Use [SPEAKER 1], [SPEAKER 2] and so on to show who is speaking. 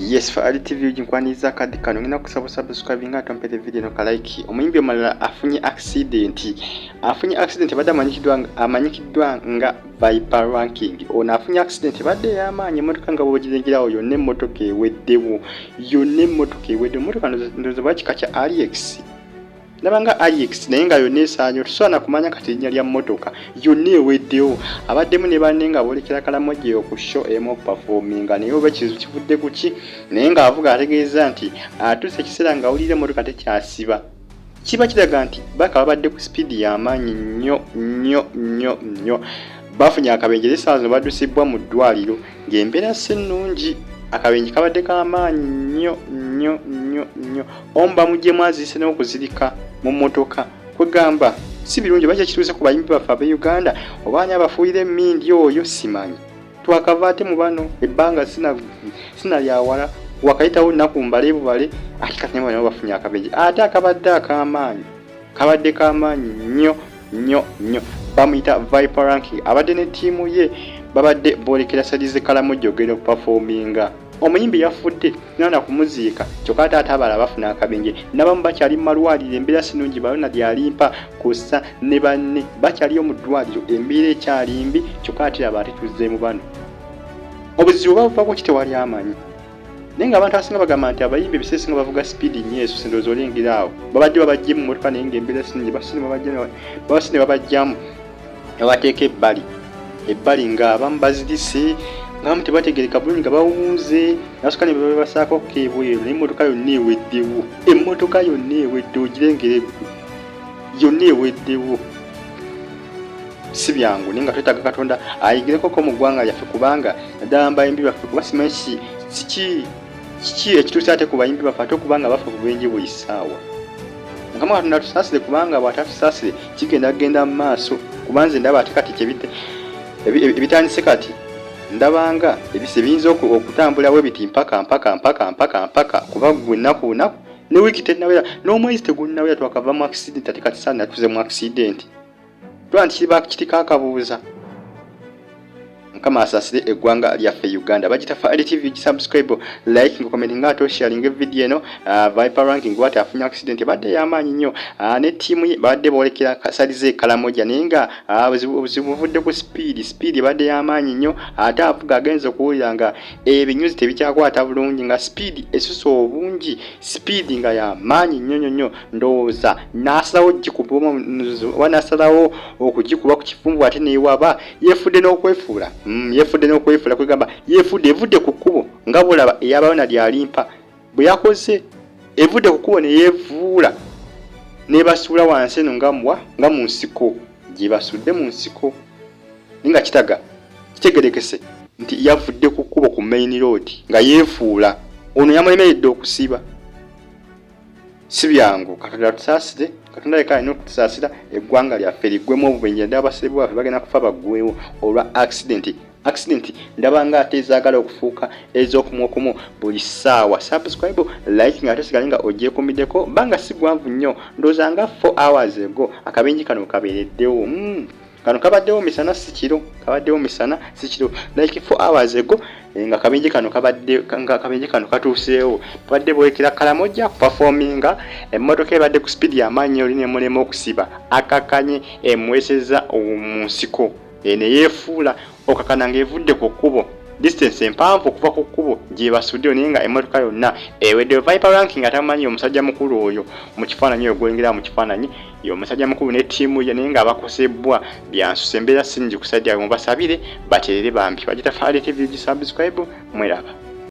[SPEAKER 1] Yes, for TV jinkwaniza kadi kano ngina kusaba subscribe nga tompete video no like. Omuyimbi Omulala afunye accident. Afunye accident badde amanyikidwa nga Viper ranking. Ono afunye accident badde yamanyi motoka nga bogirengerawo yonne motoka eweddewo. Yonne motoka eweddewo. Motoka ndozo bakikacha RX. Nabanga RX naye nga yonne esaanyo tusobola kumanya kati linnya lya motoka yonne eweddewo abaddemu ne banne nga boolekera Karamoja okusho emu performinga naye oba kizu kivudde ku ki naye nga avuga ategeeza nti atuuse ekiseera nga awulira motoka tekyasiba kiba kiraga nti baka babadde ku speed y'amaanyi nnyo bafunye akabenje essaawa zino baddusibwa mu ddwaliro ng'embeera si nnungi akabenje kabadde k'amaanyi nnyo omba mujje mwazise n'okuzirika mu motoka kwegamba si birungi bakya kituuse ku bayimbi baffe ab'e Uganda obaanya abafuuyire emmindi oyo simanyi twakavaate mu bano ebbanga sina lyawala wakayitawo nnaku mbale bubale ati kati ne bano bafunye akabenje ate akabadde ak'amaanyi kabadde k'amaanyi nnyo bamuyita Viper ranking abadde ne ttiimu ye babadde boolekera sadize Karamoja ogenda okuperforminga omuyimbi yafudde nana kumuziika kyokka ate abala bafuna akabenje n'abamu bakyali mu malwaliro embeera sinungi balona lyalimpa kussa ne banne bakyaliyo mu ddwaliro embeera ekyalimbi kyokka ate aba ate tuzzeemu bano obuzibu babuvaako kitewali amanyi naye nga abantu abasinga bagamba nti abayimbi ebiseera singa bavuga speed nnyo eso sendoozi olengera awo babadde babajje mu motoka naye ng'embeera sinungi babasine babajjamu ewateeka ebbali ng'abamu bazirise ngamu tebategereka bulungi nga bawunze nasukka ne babasaako kebweru naye emmotoka yonna eweddewo ogirengere yonna eweddewo si byangu naye nga twetaaga Katonda ayigirekoko mu ggwanga lyaffe kubanga naddala mbayimbi baffe kuba simanyi kiki ekituuse ate ku bayimbi baffe ate okubanga bafa bubenje buli ssaawa Mukama Katonda tusaasire kubanga bw'atatusaasire kigenda mu maaso kubanze ndaba ate kati ebitandise kati ndabanga ebise biyinza okutambulawo biti mpaka kuba gwe nnaku ne wiiki tennawera n'omwezi tegunnawera twakava mu accident ate kati saa natuze mu accident twanti kitika akabuuza Mukama asaasire eggwanga lyaffe Uganda bagita Tafunnye TV subscribe like comment ngato sharing video eno Viper ranking wati afunye accident badde yamaanyi nnyo ne team ye badde boolekera sadize Karamoja naye nga obuzibu buvudde ku speed badde yamaanyi nnyo ate avuga agenza okuwulira nga ebinyuzi tebikyakwata bulungi nga speed esusa obungi speed nga yamaanyi nnyo ndowooza n'asalawo wanasalawo okugikuba ku kifumbu ate neewaba yefudde n'okwefuula kwegamba evudde ku kkubo nga bulaba eyabalona lyalimpa bwe yakoze evudde ku kkubo ne yeevuula n'ebasuula wansi eno nga mu nsiko gye basudde mu nsiko nga kitegerekese nti yavudde ku kkubo ku main road nga yeefuula ono yamulemeredde okusiba si byangu Katonda tusaasire Katonda yekka alina okutusaasira eggwanga lyaffe liggwemu obubenje ndaba abasiribu baffe bagenda kufa baggwewo olwa accident ndaba nga ate ezaagala okufuuka ez'okumuokumu buli ssaawa subscribe like nga ate sigale nga ogyekumiddeko banga si gwanvu nnyo ndowooza nga 4 hours ago akabenje kano kabeereddewo kano kabaddewo misana si kiro like 4 hours ago nga akabenje kano katuuseewo badde boolekera Karamoja performinga emmotoka ebadde ku speed y'amaanyi oli nemulema okusiba akakanye emweseza mu nsiko ne yeefuula okakana ng'evudde ku kkubo distance empanvu okuva ku kkubo gye basuddeyo naye nga emmotoka yonna ewedde Viper ranking atamanyi omusajja mukulu oyo mu kifaananyi oyo gwolengera mu kifaananyi omusajja mukulu ne ttiimu ye naye nga bakosebbwa byansusa embeera singi kusajja mubasabire bateerere bambi bagita Tafunnye TV subscribe mweraba